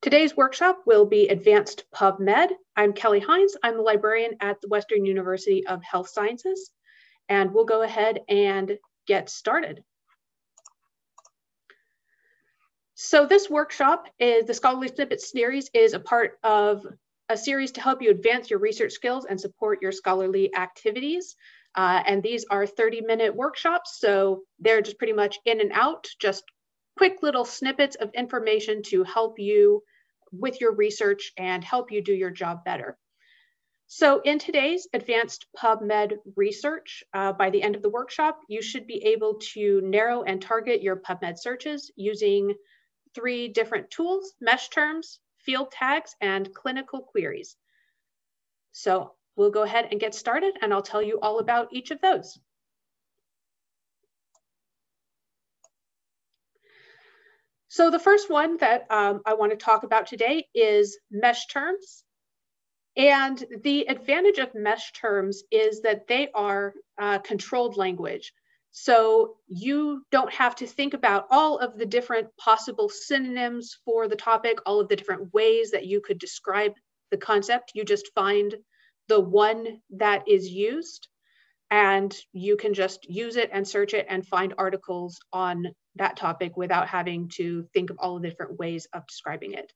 Today's workshop will be Advanced PubMed. I'm Kelli Hines. I'm the librarian at the Western University of Health Sciences, and we'll go ahead and get started. So this workshop is the Scholarly Snippets series is a part of a series to help you advance your research skills and support your scholarly activities. And these are 30-minute workshops, so they're just pretty much in and out, just quick little snippets of information to help you with your research and help you do your job better. So in today's Advanced PubMed research, by the end of the workshop, you should be able to narrow and target your PubMed searches using 3 different tools: mesh terms, field tags, and clinical queries. So we'll go ahead and get started, and I'll tell you all about each of those. So the first one that I want to talk about today is mesh terms. And the advantage of mesh terms is that they are controlled language. So you don't have to think about all of the different possible synonyms for the topic, all of the different ways that you could describe the concept. You just find the one that is used, and you can just use it and search it and find articles on that topic without having to think of all the different ways of describing it.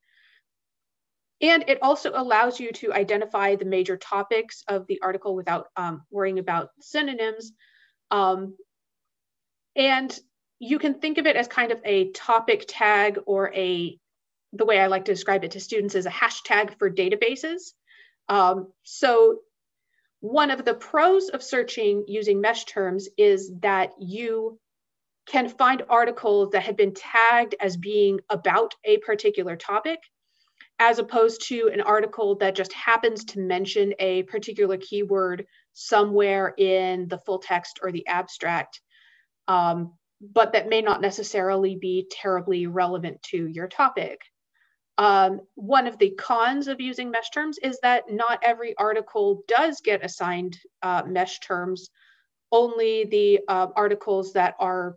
And it also allows you to identify the major topics of the article without worrying about synonyms. And you can think of it as kind of a topic tag, or the way I like to describe it to students is a hashtag for databases. So one of the pros of searching using mesh terms is that you can find articles that have been tagged as being about a particular topic, as opposed to an article that just happens to mention a particular keyword somewhere in the full text or the abstract, but that may not necessarily be terribly relevant to your topic. One of the cons of using mesh terms is that not every article does get assigned mesh terms. Only the articles that are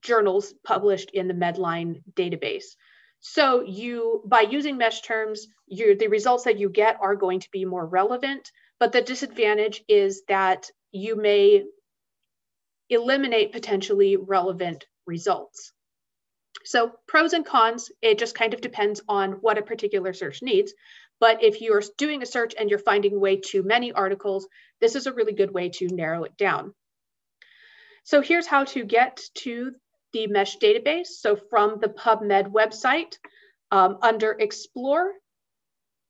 journals published in the Medline database. So by using mesh terms, the results that you get are going to be more relevant, but the disadvantage is that you may eliminate potentially relevant results. So pros and cons, it just kind of depends on what a particular search needs. But if you're doing a search and you're finding way too many articles, this is a really good way to narrow it down. So here's how to get to the mesh database. So from the PubMed website, under Explore,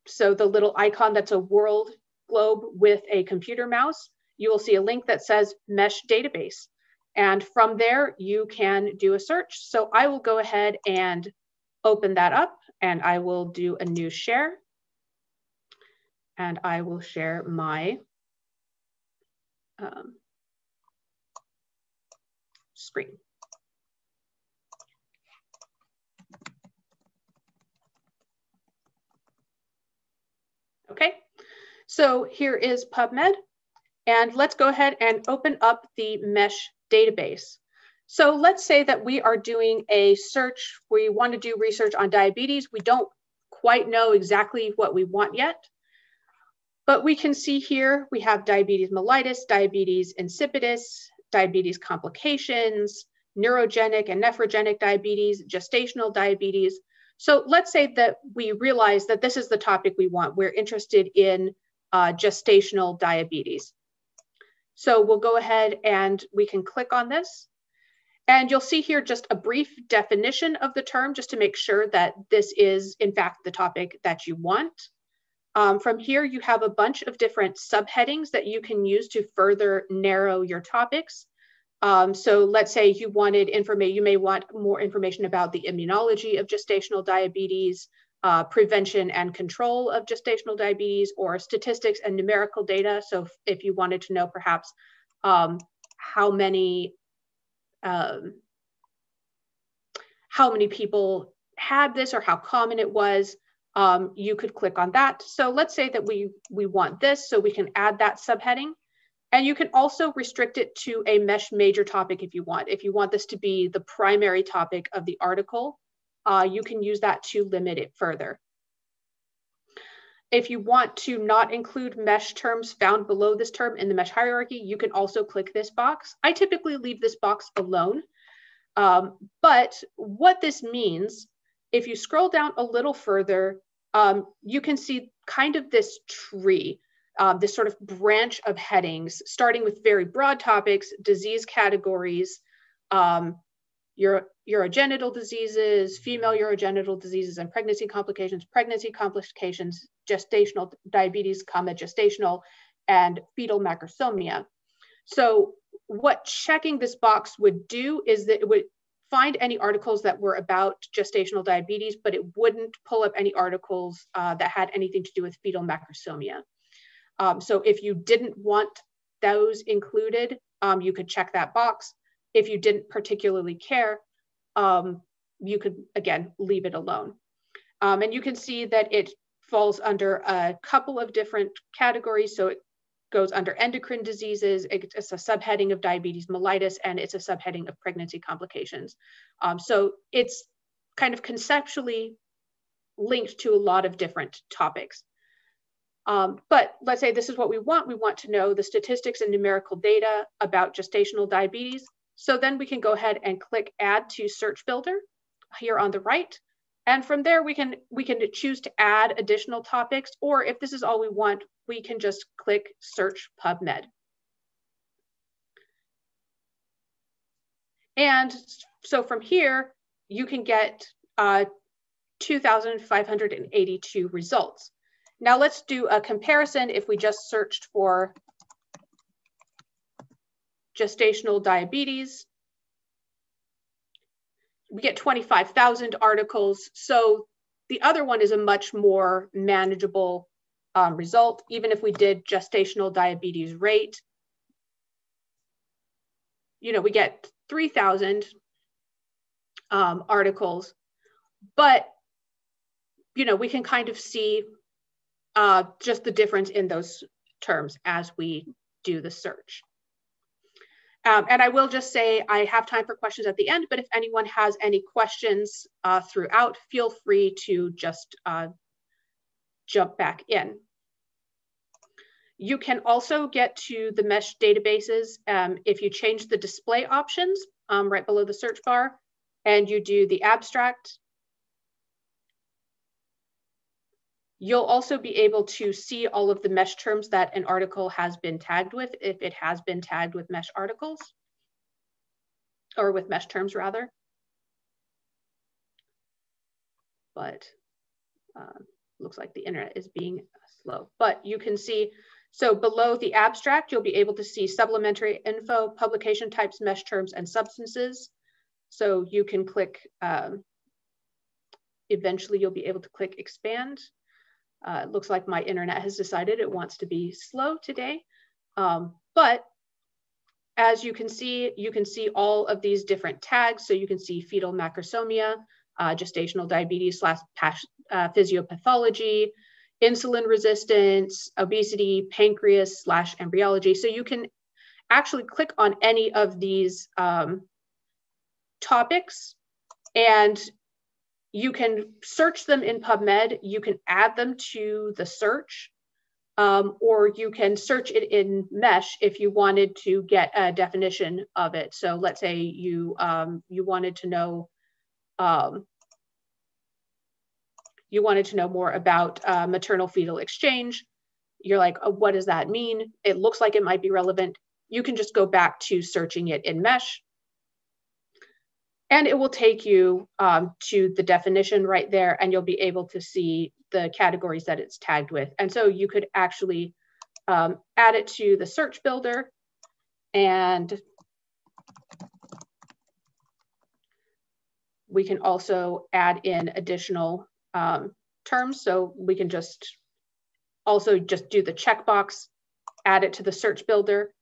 so the little icon that's a world globe with a computer mouse, you will see a link that says mesh database. And from there, you can do a search. So I will go ahead and open that up, and I will do a new share. And I will share my screen. Okay, so here is PubMed, and let's go ahead and open up the mesh database. So let's say that we are doing a search. We want to do research on diabetes. We don't quite know exactly what we want yet, but we can see here we have diabetes mellitus, diabetes insipidus, diabetes complications, neurogenic and nephrogenic diabetes, gestational diabetes. So let's say that we realize that this is the topic we want. We're interested in gestational diabetes. So we'll go ahead and we can click on this. And you'll see here just a brief definition of the term, just to make sure that this is, in fact, the topic that you want. From here, you have a bunch of different subheadings that you can use to further narrow your topics. So let's say you wanted information, you may want more information about the immunology of gestational diabetes, prevention and control of gestational diabetes, or statistics and numerical data. So if you wanted to know perhaps how many people had this or how common it was, you could click on that. So let's say that we want this, so we can add that subheading. And you can also restrict it to a mesh major topic if you want. If you want this to be the primary topic of the article, you can use that to limit it further. If you want to not include mesh terms found below this term in the mesh hierarchy, you can also click this box. I typically leave this box alone. But what this means, if you scroll down a little further, you can see kind of this tree, this sort of branch of headings, starting with very broad topics, disease categories, urogenital diseases, female urogenital diseases and pregnancy complications, gestational diabetes, gestational, and fetal macrosomia. So what checking this box would do is that it would find any articles that were about gestational diabetes, but it wouldn't pull up any articles that had anything to do with fetal macrosomia. So if you didn't want those included, you could check that box. If you didn't particularly care, you could, again, leave it alone. And you can see that it falls under a couple of different categories. So it goes under endocrine diseases, it's a subheading of diabetes mellitus, and it's a subheading of pregnancy complications. So it's kind of conceptually linked to a lot of different topics. But let's say this is what we want. We want to know the statistics and numerical data about gestational diabetes. So then we can go ahead and click Add to Search Builder here on the right. And from there, we can choose to add additional topics, or if this is all we want, we can just click Search PubMed. And so from here, you can get 2,582 results. Now let's do a comparison if we just searched for gestational diabetes. We get 25,000 articles. So the other one is a much more manageable result. Even if we did gestational diabetes rate, we get 3,000 articles, but, we can kind of see just the difference in those terms as we do the search. And I will just say I have time for questions at the end, but if anyone has any questions throughout, feel free to just jump back in. You can also get to the mesh databases if you change the display options right below the search bar and you do the abstract. You'll also be able to see all of the mesh terms that an article has been tagged with, if it has been tagged with mesh articles, or with mesh terms rather. But looks like the internet is being slow, but you can see, so below the abstract, you'll be able to see supplementary info, publication types, mesh terms, and substances. So you can click, eventually you'll be able to click expand. It looks like my internet has decided it wants to be slow today. But as you can see all of these different tags. So you can see fetal macrosomia, gestational diabetes / physiopathology, insulin resistance, obesity, pancreas / embryology. So you can actually click on any of these topics and you can search them in PubMed, you can add them to the search, or you can search it in mesh if you wanted to get a definition of it. So let's say you wanted to know more about maternal fetal exchange. You're like, oh, what does that mean? It looks like it might be relevant. You can just go back to searching it in mesh. And it will take you to the definition right there, and you'll be able to see the categories that it's tagged with. And so you could actually add it to the search builder, and we can also add in additional terms. So we can also just do the checkbox, add it to the search builder.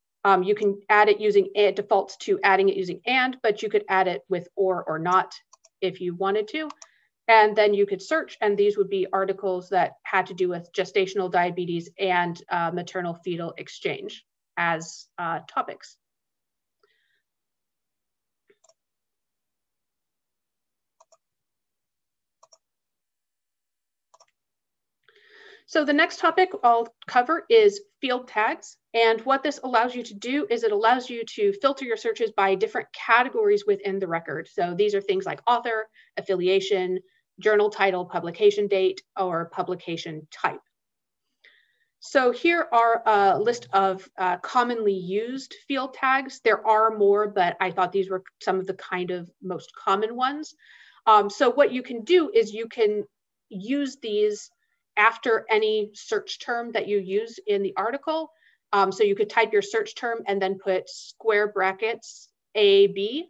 You can add it using, it defaults to adding it using and, but you could add it with or not if you wanted to. And then you could search, and these would be articles that had to do with gestational diabetes and maternal fetal exchange as topics. So the next topic I'll cover is field tags. And what this allows you to do is it allows you to filter your searches by different categories within the record. So these are things like author, affiliation, journal title, publication date, or publication type. So here are a list of commonly used field tags. There are more, but I thought these were some of the kind of most common ones. So what you can do is you can use these after any search term that you use in the article. So you could type your search term and then put square brackets AB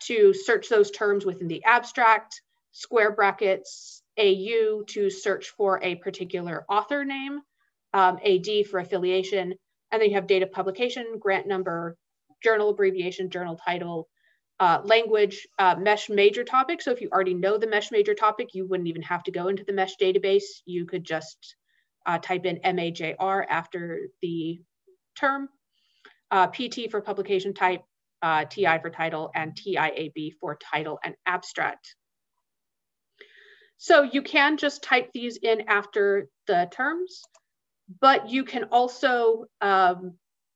to search those terms within the abstract, square brackets AU to search for a particular author name, AD for affiliation, and then you have date of publication, grant number, journal abbreviation, journal title, language, mesh major topic. So if you already know the mesh major topic, you wouldn't even have to go into the mesh database. You could just type in MAJR after the term, PT for publication type, TI for title, and TIAB for title and abstract. So you can just type these in after the terms, but you can also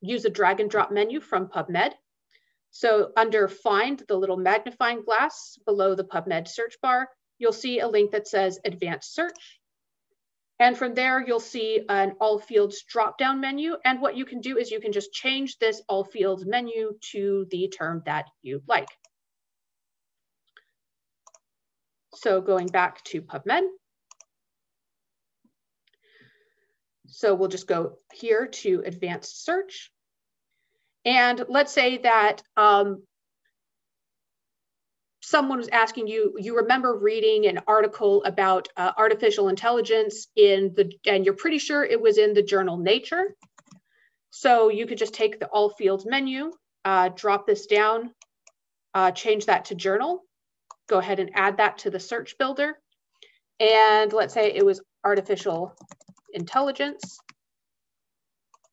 use a drag and drop menu from PubMed. So under Find, the little magnifying glass below the PubMed search bar, you'll see a link that says Advanced Search. And from there, you'll see an All Fields drop-down menu. And what you can do is you can just change this All Fields menu to the term that you like. So going back to PubMed. So we'll just go here to Advanced Search. And let's say that someone was asking you, you remember reading an article about artificial intelligence and you're pretty sure it was in the journal Nature. So you could just take the All Fields menu, drop this down, change that to journal, go ahead and add that to the search builder. And let's say it was artificial intelligence.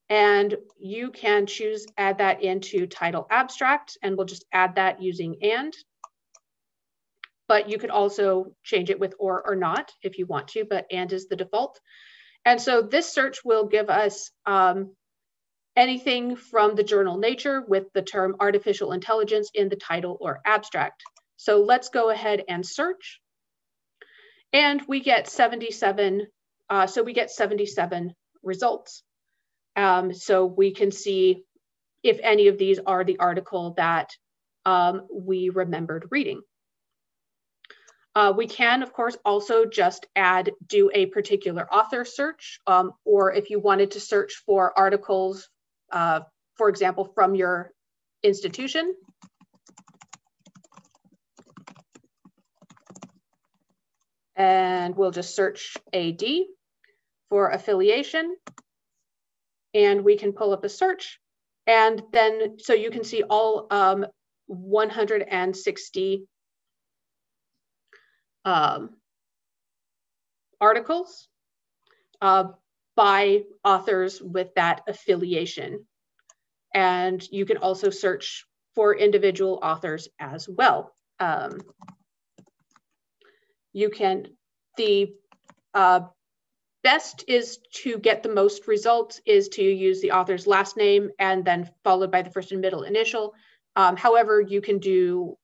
And you can choose, add that into title abstract, and we'll just add that using and. But you could also change it with or not if you want to, but and is the default. And so this search will give us anything from the journal Nature with the term artificial intelligence in the title or abstract. So let's go ahead and search. And we get 77, so we get 77 results. So we can see if any of these are the article that we remembered reading. We can, of course, also just do a particular author search, or if you wanted to search for articles, for example, from your institution. And we'll just search AD for affiliation. And we can pull up a search. And then, so you can see all 160 articles by authors with that affiliation. And you can also search for individual authors as well. The best is to get the most results is to use the author's last name and then followed by the first and middle initial. However, you can do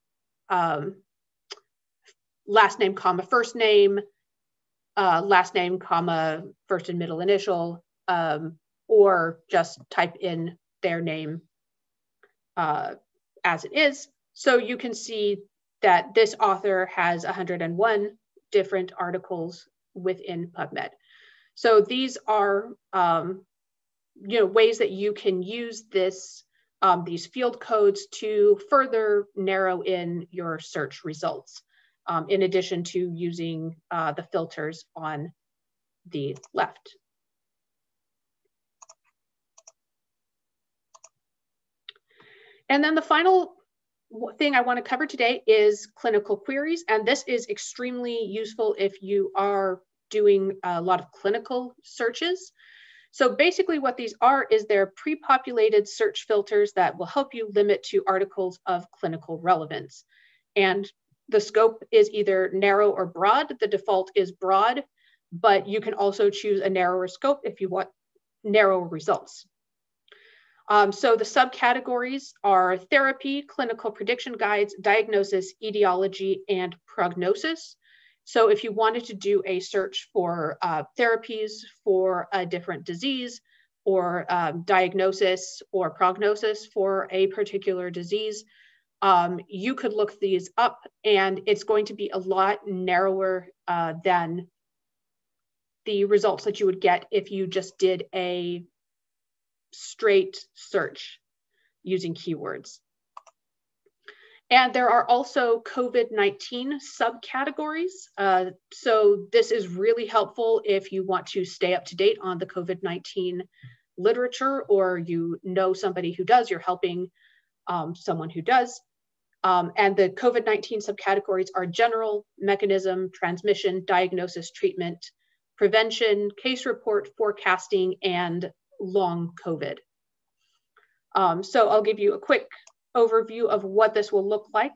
last name, comma, first name, last name, comma, first and middle initial, or just type in their name as it is. So you can see that this author has 101 different articles within PubMed. So these are ways that you can use this, these field codes to further narrow in your search results, in addition to using the filters on the left. And then the final thing I want to cover today is clinical queries. And this is extremely useful if you are doing a lot of clinical searches. So basically what these are is they're pre-populated search filters that will help you limit to articles of clinical relevance. And the scope is either narrow or broad. The default is broad. but you can also choose a narrower scope if you want narrower results. So the subcategories are therapy, clinical prediction guides, diagnosis, etiology, and prognosis. So if you wanted to do a search for therapies for a different disease, or diagnosis or prognosis for a particular disease, you could look these up, and it's going to be a lot narrower than the results that you would get if you just did a straight search using keywords. And there are also COVID-19 subcategories. So this is really helpful if you want to stay up to date on the COVID-19 literature, or you know somebody who does, you're helping someone who does. And the COVID-19 subcategories are general, mechanism, transmission, diagnosis, treatment, prevention, case report, forecasting, and long COVID. So I'll give you a quick overview of what this will look like.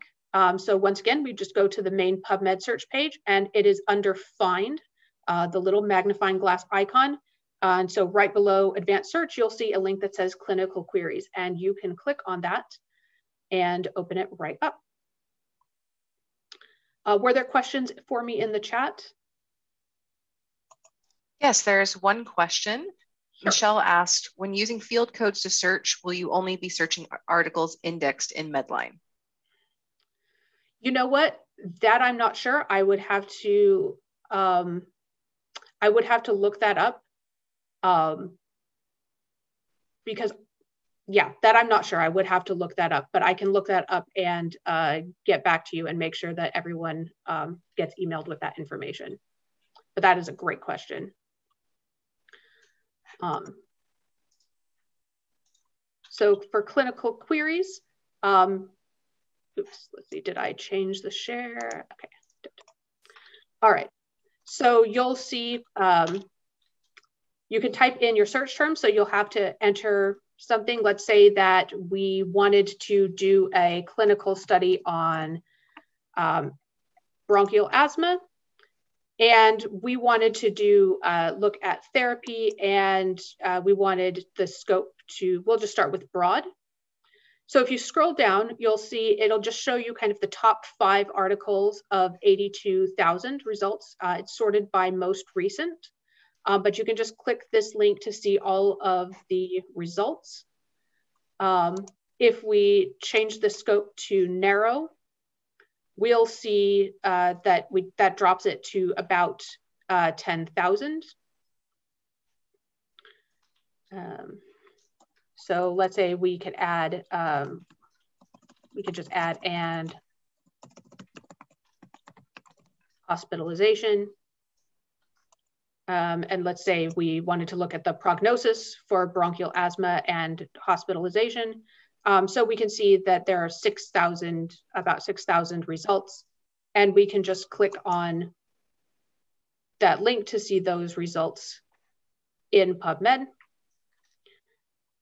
So once again, we just go to the main PubMed search page, and it is under Find, the little magnifying glass icon. And so right below Advanced Search, you'll see a link that says Clinical Queries, and you can click on that and open it right up. Were there questions for me in the chat? Yes, there's one question. Sure. Michelle asked, when using field codes to search, will you only be searching articles indexed in Medline? You know what? That I'm not sure. I would have to look that up. Because yeah, that I'm not sure. I would have to look that up, but I can look that up and get back to you and make sure that everyone gets emailed with that information. But that is a great question. So for clinical queries, oops, let's see, did I change the share? Okay. All right. So you'll see, you can type in your search term. So you'll have to enter something. Let's say that we wanted to do a clinical study on bronchial asthma, and we wanted to do look at therapy, and we wanted the scope to, we'll just start with broad. So if you scroll down, you'll see it'll just show you kind of the top 5 articles of 82,000 results. It's sorted by most recent. But you can just click this link to see all of the results. If we change the scope to narrow, we'll see that drops it to about 10,000. So let's say we could add, we could just add and hospitalization. And let's say we wanted to look at the prognosis for bronchial asthma and hospitalization. So we can see that there are about 6,000 results, and we can just click on that link to see those results in PubMed.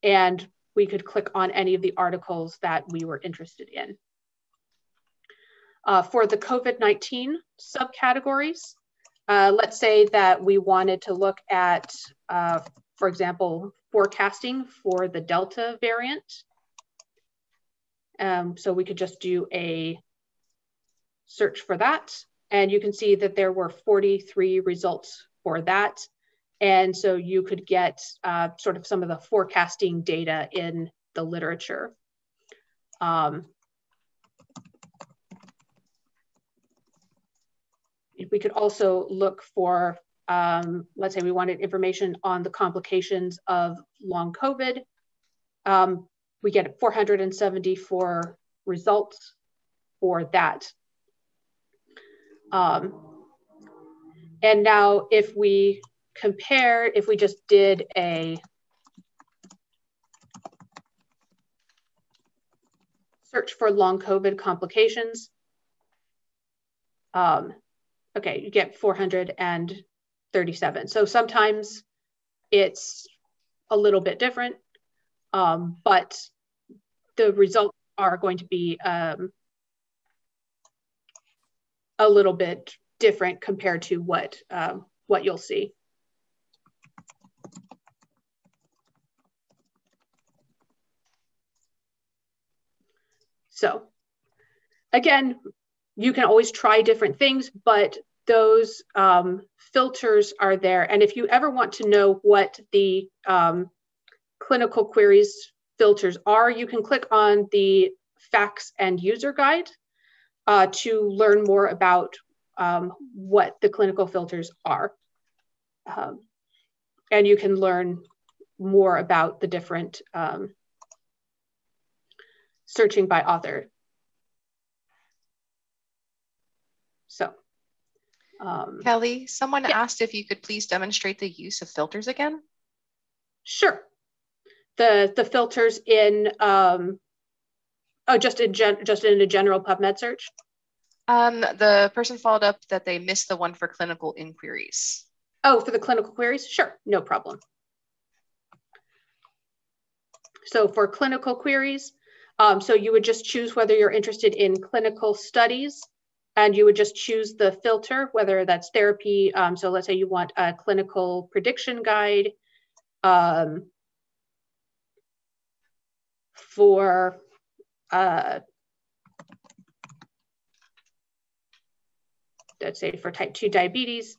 And we could click on any of the articles that we were interested in. For the COVID-19 subcategories, let's say that we wanted to look at, for example, forecasting for the Delta variant. So we could just do a search for that. And you can see that there were 43 results for that. And so you could get sort of some of the forecasting data in the literature. We could also look for, let's say we wanted information on the complications of long COVID. We get 474 results for that. And now if we compare, if we just did a search for long COVID complications, okay, you get 437. So sometimes it's a little bit different, but the results are going to be a little bit different compared to what what you'll see. So again, you can always try different things, but those filters are there. And if you ever want to know what the clinical queries filters are, you can click on the facts and user guide to learn more about what the clinical filters are. And you can learn more about the different searching by author. So, Kelly, someone asked if you could please demonstrate the use of filters again. Sure. The filters in just in a general PubMed search. The person followed up that they missed the one for clinical inquiries. Oh, for the clinical queries? Sure, no problem. So for clinical queries, so you would just choose whether you're interested in clinical studies, and you would just choose the filter, whether that's therapy. So let's say you want a clinical prediction guide for let's say for type 2 diabetes.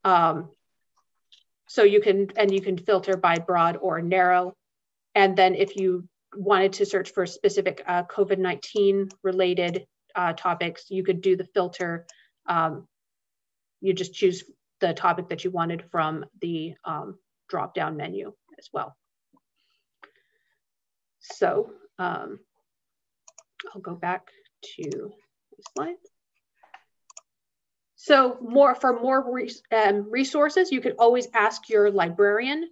So you can filter by broad or narrow. And then if you wanted to search for specific COVID-19 related topics, you could do the filter. You just choose the topic that you wanted from the drop-down menu as well. So I'll go back to the slide. So for more resources, you can always ask your librarian,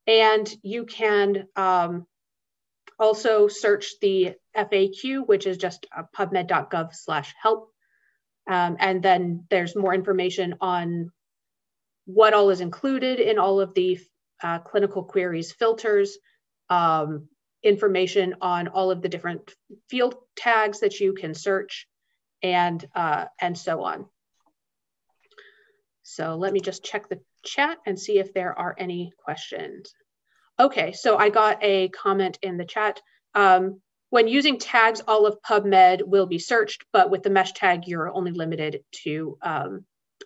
and you can also search the FAQ, which is just pubmed.gov/help. And then there's more information on what all is included in all of the clinical queries filters, information on all of the different field tags that you can search, and so on. So let me just check the chat and see if there are any questions. Okay, so I got a comment in the chat. When using tags, all of PubMed will be searched, but with the mesh tag, you're only limited to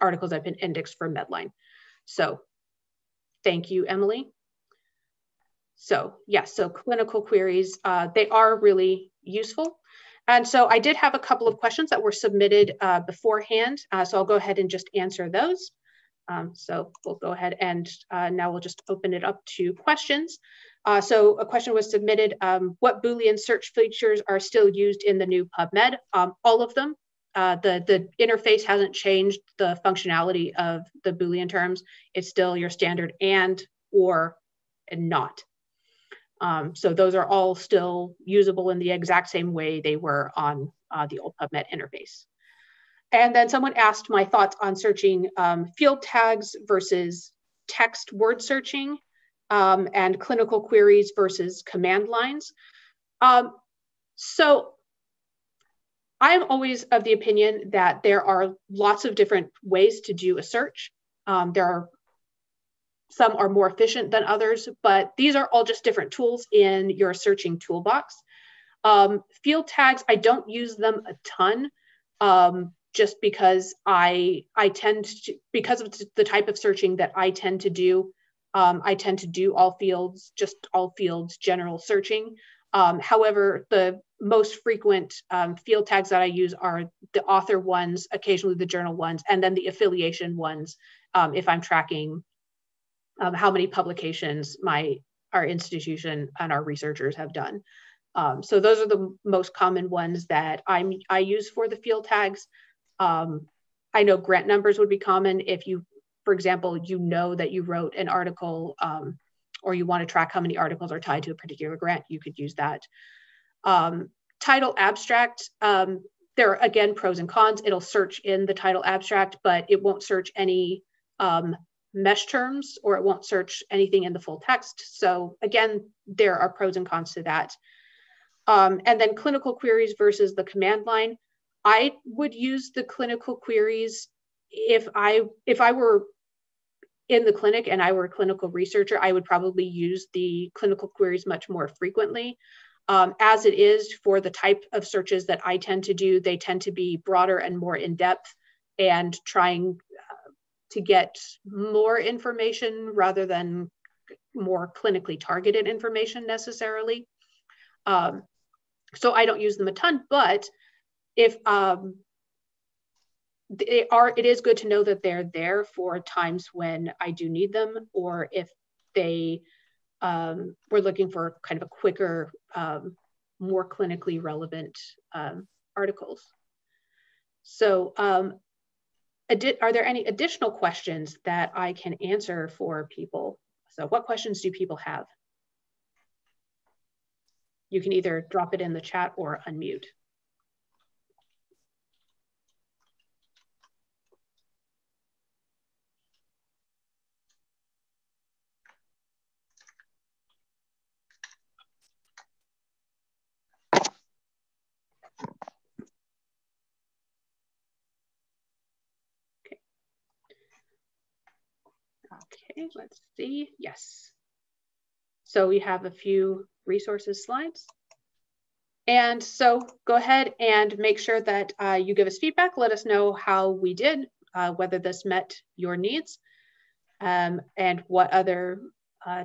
articles that have been indexed for Medline. So thank you, Emily. So yes, so clinical queries, they are really useful. And so I did have a couple of questions that were submitted beforehand. So I'll go ahead and just answer those. So we'll go ahead and now we'll just open it up to questions. So a question was submitted, what Boolean search features are still used in the new PubMed? All of them. The interface hasn't changed the functionality of the Boolean terms. It's still your standard and, or, and not. So those are all still usable in the exact same way they were on the old PubMed interface. And then someone asked my thoughts on searching field tags versus text word searching, and clinical queries versus command lines. So I'm always of the opinion that there are lots of different ways to do a search. Some are more efficient than others, but these are all just different tools in your searching toolbox. Field tags, I don't use them a ton, just because I tend to, because of the type of searching that I tend to do all fields, just all fields general searching. However, the most frequent field tags that I use are the author ones, occasionally the journal ones, and then the affiliation ones, if I'm tracking how many publications our institution and our researchers have done. So those are the most common ones that I use for the field tags. I know grant numbers would be common if you, for example, you know that you wrote an article or you want to track how many articles are tied to a particular grant, you could use that. Title abstract, there are again pros and cons. It'll search in the title abstract, but it won't search any mesh terms, or it won't search anything in the full text. So again, there are pros and cons to that. And then clinical queries versus the command line. I would use the clinical queries if I were in the clinic and I were a clinical researcher, I would probably use the clinical queries much more frequently. As it is for the type of searches that I tend to do, they tend to be broader and more in-depth and trying to get more information rather than more clinically targeted information necessarily. So I don't use them a ton, but if it is good to know that they're there for times when I do need them, or if they we're looking for kind of a quicker, more clinically relevant articles. So are there any additional questions that I can answer for people? So what questions do people have? You can either drop it in the chat or unmute. Okay, let's see. Yes. So we have a few resources slides. And so go ahead and make sure that you give us feedback. Let us know how we did, whether this met your needs, and what other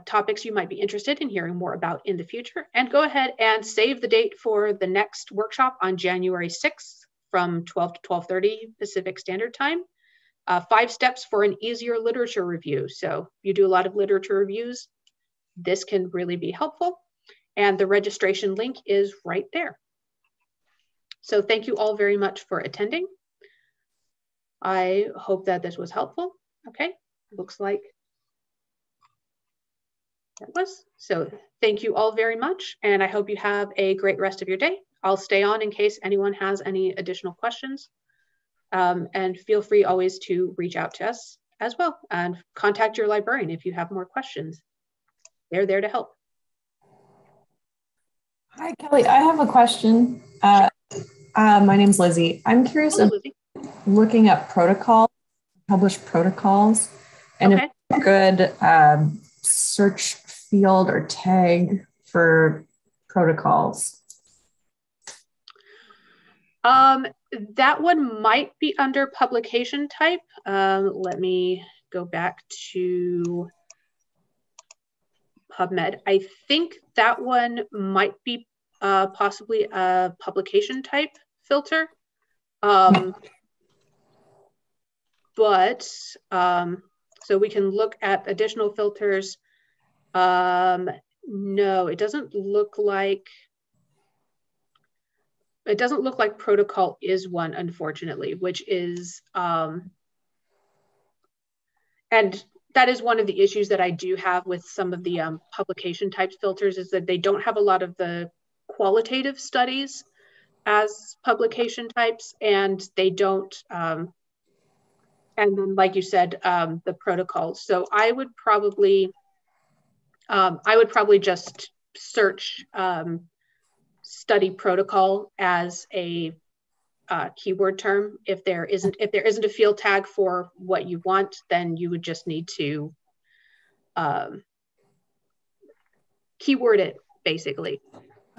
topics you might be interested in hearing more about in the future. And go ahead and save the date for the next workshop on January 6th from 12 to 12:30 Pacific Standard Time. 5 steps for an easier literature review. So if you do a lot of literature reviews, this can really be helpful. And the registration link is right there. So thank you all very much for attending. I hope that this was helpful. Okay, looks like that was. So thank you all very much. And I hope you have a great rest of your day. I'll stay on in case anyone has any additional questions. And feel free always to reach out to us as well and contact your librarian if you have more questions. They're there to help. Hi, Kelly. I have a question. My name's Lizzie. I'm curious about looking at protocols, published protocols, and okay. a good search field or tag for protocols. That one might be under publication type. Let me go back to PubMed. I think that one might be possibly a publication type filter. But so we can look at additional filters. No, it doesn't look like protocol is one, unfortunately, which is and that is one of the issues that I do have with some of the publication types filters, is that they don't have a lot of the qualitative studies as publication types, and they don't, and then like you said, the protocols. So I would probably just search study protocol as a keyword term. If there isn't a field tag for what you want, then you would just need to keyword it, basically.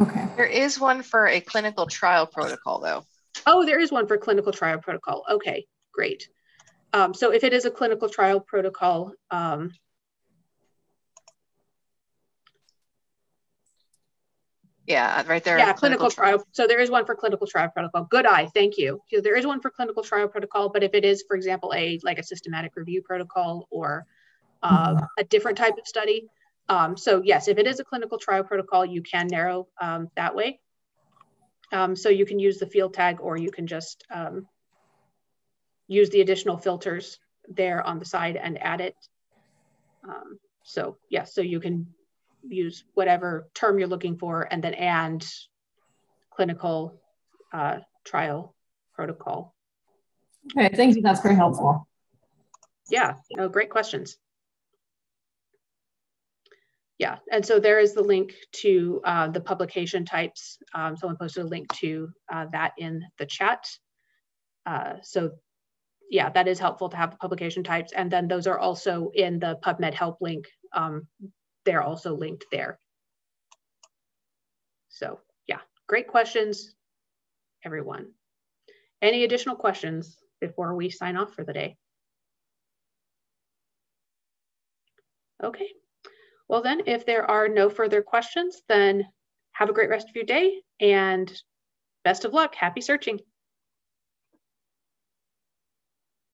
Okay. There is one for a clinical trial protocol, though. Oh, there is one for clinical trial protocol. Okay, great. So if it is a clinical trial protocol, yeah, right there. Yeah, clinical trial. So there is one for clinical trial protocol. Good eye, thank you. So there is one for clinical trial protocol, but if it is, for example, like a systematic review protocol or a different type of study. So yes, if it is a clinical trial protocol, you can narrow that way. So you can use the field tag, or you can just use the additional filters there on the side and add it. So yes, so you can use whatever term you're looking for and then add clinical trial protocol. Okay, thank you. That's very helpful. Yeah, no, great questions. Yeah, and so there is the link to the publication types. Someone posted a link to that in the chat. So yeah, that is helpful to have the publication types. And then those are also in the PubMed help link. They're also linked there. So yeah, great questions, everyone. Any additional questions before we sign off for the day? Okay, well then, if there are no further questions, then have a great rest of your day and best of luck. Happy searching.